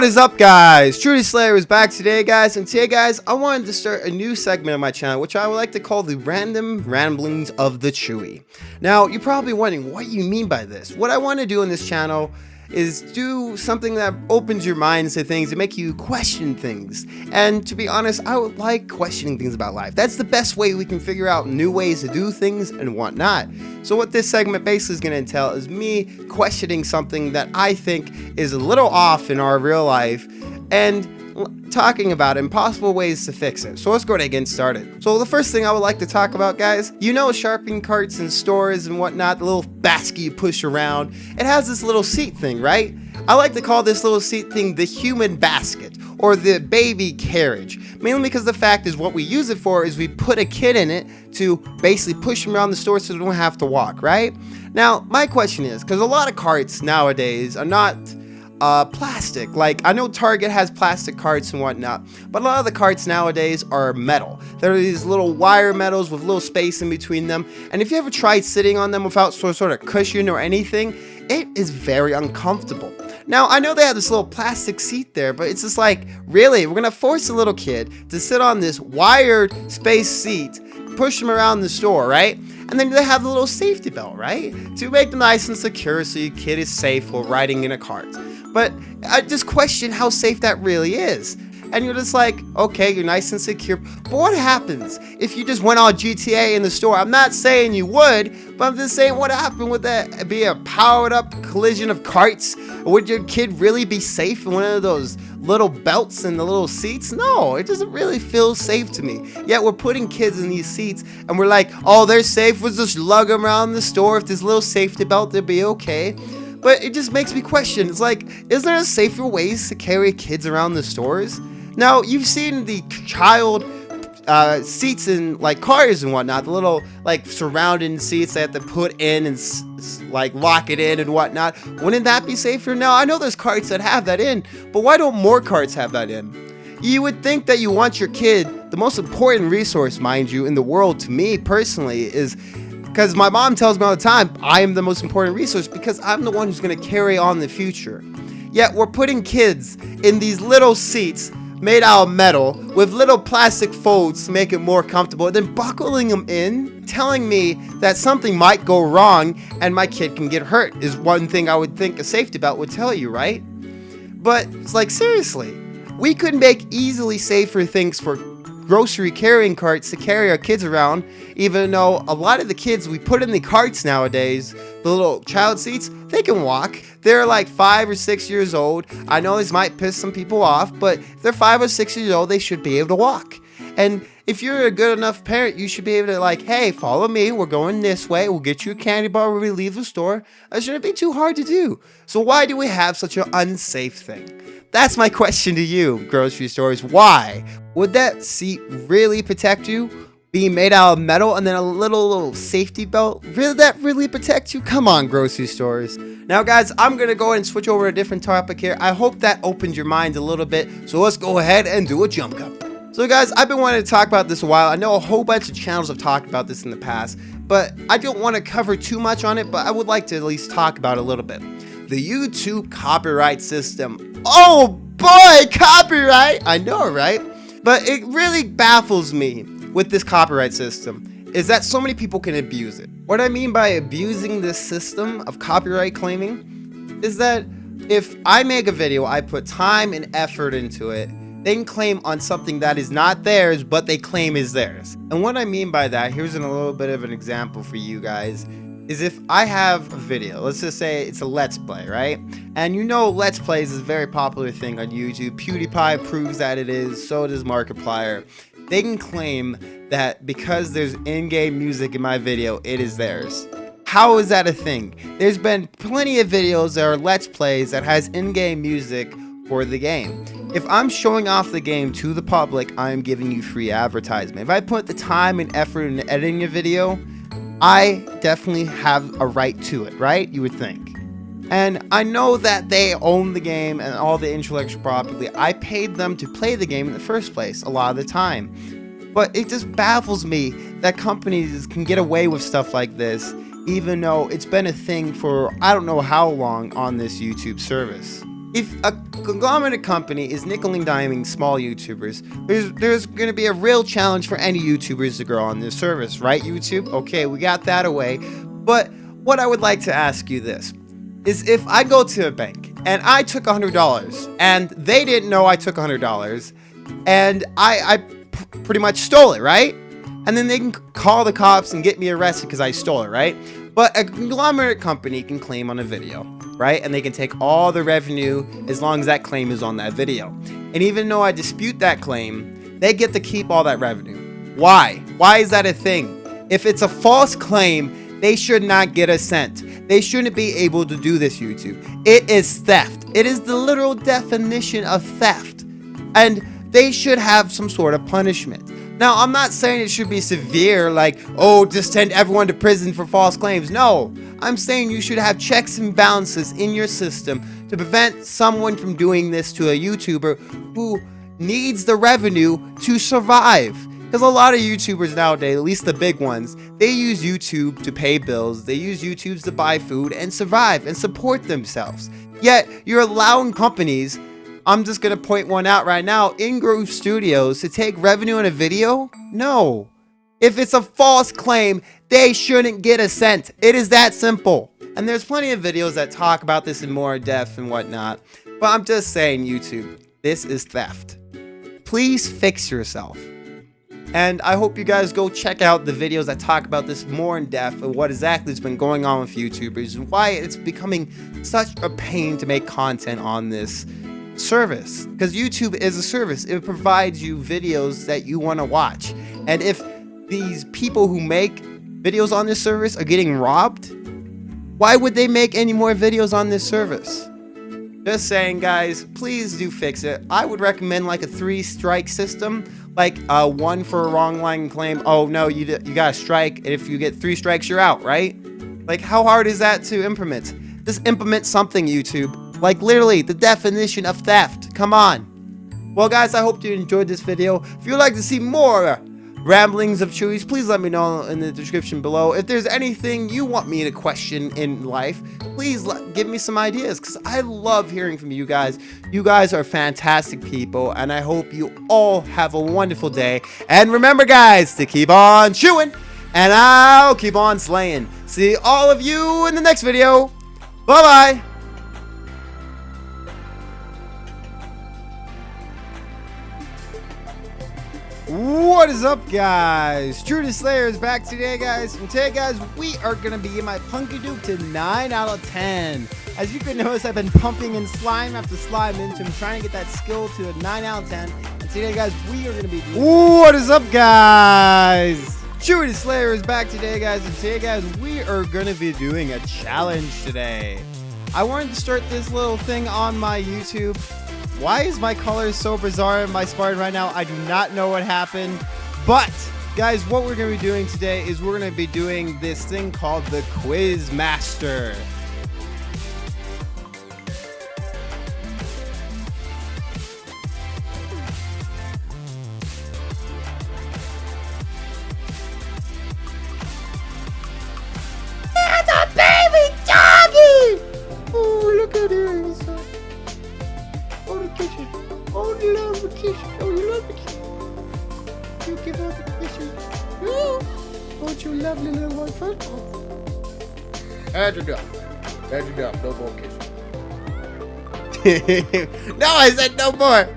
What is up, guys? Chewyslayer is back today, guys, and today, guys, I wanted to start a new segment of my channel, which I would like to call the Random Ramblings of the Chewy. Now, you're probably wondering what you mean by this. What I want to do on this channel is do something that opens your minds to things, to make you question things. And to be honest, I would like questioning things about life. That's the best way we can figure out new ways to do things and whatnot. So what this segment basically is going to entail is me questioning something that I think is a little off in our real life and talking about impossible ways to fix it. So let's go ahead and get started. So the first thing I would like to talk about, guys, you know, shopping carts in stores and whatnot, the little basket you push around, it has this little seat thing, right? I like to call this little seat thing the human basket or the baby carriage, mainly because the fact is what we use it for is we put a kid in it to basically push them around the store so they don't have to walk, right? Now, my question is, because a lot of carts nowadays are not plastic. Like, I know Target has plastic carts and whatnot, but a lot of the carts nowadays are metal. There are these little wire metals with little space in between them, and if you ever tried sitting on them without sort of cushion or anything, it is very uncomfortable. Now, I know they have this little plastic seat there, but it's just like, really, we're gonna force a little kid to sit on this wired space seat, push them around the store, right? And then they have the little safety belt, right? To make them nice and secure so your kid is safe while riding in a cart. But I just question how safe that really is. And you're just like, okay, you're nice and secure. But what happens if you just went on GTA in the store? I'm not saying you would, but I'm just saying what happened with that? Be a powered up collision of carts? Would your kid really be safe in one of those little belts and the little seats? No, it doesn't really feel safe to me. Yet we're putting kids in these seats and we're like, oh, they're safe. We'll just lug them around the store. If there's a little safety belt, they'll be okay. But it just makes me question. It's like, is there safer ways to carry kids around the stores? Now, you've seen the child seats in like cars and whatnot, the little like surrounding seats they have to put in and like lock it in and whatnot. Wouldn't that be safer? Now, I know there's carts that have that in, but why don't more carts have that in? You would think that you want your kid, the most important resource, mind you, in the world to me personally is, because my mom tells me all the time, I am the most important resource because I'm the one who's going to carry on the future. Yet we're putting kids in these little seats made out of metal with little plastic folds to make it more comfortable, and then buckling them in, telling me that something might go wrong and my kid can get hurt is one thing I would think a safety belt would tell you, right? But it's like, seriously, we could make easily safer things for grocery carrying carts to carry our kids around, even though a lot of the kids we put in the carts nowadays, the little child seats, they can walk. They're like 5 or 6 years old. I know this might piss some people off, but if they're 5 or 6 years old, they should be able to walk. And if you're a good enough parent, you should be able to like, hey, follow me. We're going this way. We'll get you a candy bar when we leave the store. That shouldn't be too hard to do. So why do we have such an unsafe thing? That's my question to you, grocery stores. Why? Would that seat really protect you? Being made out of metal and then a little safety belt? Will that really protect you? Come on, grocery stores. Now, guys, I'm going to go ahead and switch over to a different topic here. I hope that opened your mind a little bit. So let's go ahead and do a jump cut. So, guys, I've been wanting to talk about this a while. I know a whole bunch of channels have talked about this in the past, but I don't want to cover too much on it, but I would like to at least talk about it a little bit. The YouTube copyright system. Oh boy, copyright! I know, right? But it really baffles me with this copyright system is that so many people can abuse it. What I mean by abusing this system of copyright claiming is that if I make a video, I put time and effort into it, they can claim on something that is not theirs, but they claim is theirs. And what I mean by that, here's a little bit of an example for you guys, is if I have a video, let's just say it's a Let's Play, right? And you know Let's Plays is a very popular thing on YouTube. PewDiePie proves that it is, so does Markiplier. They can claim that because there's in-game music in my video, it is theirs. How is that a thing? There's been plenty of videos that are Let's Plays that has in-game music for the game. If I'm showing off the game to the public, I'm giving you free advertisement. If I put the time and effort into editing a video, I definitely have a right to it, right? You would think. And I know that they own the game and all the intellectual property. I paid them to play the game in the first place a lot of the time. But it just baffles me that companies can get away with stuff like this, even though it's been a thing for I don't know how long on this YouTube service. if a conglomerate company is nickel and diming small YouTubers, there's going to be a real challenge for any YouTubers to grow on this service, right, YouTube? Okay, we got that away. But what I would like to ask you this is, if I go to a bank and I took $100 and they didn't know I took $100 and I pretty much stole it, right? And then they can call the cops and get me arrested because I stole it, right? But a conglomerate company can claim on a video, right? And they can take all the revenue as long as that claim is on that video. And even though I dispute that claim, they get to keep all that revenue. Why? Why is that a thing? If it's a false claim, they should not get a cent. They shouldn't be able to do this, YouTube. It is theft. It is the literal definition of theft. And they should have some sort of punishment. Now, I'm not saying it should be severe, like, oh, just send everyone to prison for false claims. No, I'm saying you should have checks and balances in your system to prevent someone from doing this to a YouTuber who needs the revenue to survive. Because a lot of YouTubers nowadays, at least the big ones, they use YouTube to pay bills, they use YouTube to buy food and survive and support themselves. Yet, you're allowing companies, I'm just going to point one out right now, Ingrove Studios, to take revenue in a video? No. If it's a false claim, they shouldn't get a cent. It is that simple. And there's plenty of videos that talk about this in more depth and whatnot. But I'm just saying, YouTube, this is theft. Please fix yourself. And I hope you guys go check out the videos that talk about this more in depth of what exactly has been going on with YouTubers and why it's becoming such a pain to make content on this service. Because YouTube is a service. It provides you videos that you want to watch. And if these people who make videos on this service are getting robbed, why would they make any more videos on this service? Just saying, guys, please do fix it. I would recommend like a 3-strike system, like one for a wrong line claim. Oh no, you got a strike, and if you get 3 strikes, you're out, right? Like, how hard is that to implement? Just implement something, YouTube. Like, literally, the definition of theft. Come on. Well, guys, I hope you enjoyed this video. If you'd like to see more ramblings of Chewy's, please let me know in the description below. If there's anything you want me to question in life, please give me some ideas, because I love hearing from you guys. You guys are fantastic people, and I hope you all have a wonderful day. And remember, guys, to keep on chewing, and I'll keep on slaying. See all of you in the next video. Bye-bye. What is up, guys? Chewyslayer is back today, guys. And today, guys, we are going to be getting my Punky Duke to 9 out of 10. As you can notice, I've been pumping in slime after slime into him, trying to get that skill to a 9 out of 10. And today, guys, we are going to be doing... What is up, guys? Chewyslayer is back today, guys. And today, guys, we are going to be doing a challenge today. I wanted to start this little thing on my YouTube. Why is my color so bizarre in my Spartan right now? I do not know what happened. But, guys, what we're going to be doing today is we're going to be doing this thing called the Quiz Master. That's a baby doggy! Oh, look at her. Oh, the kisses. Oh, you love the kisses. Oh, you love the kisses. You give her the kisses. Oh, aren't you lovely little one first? That's your dog. That's your dog. No more kisses. No, I said no more.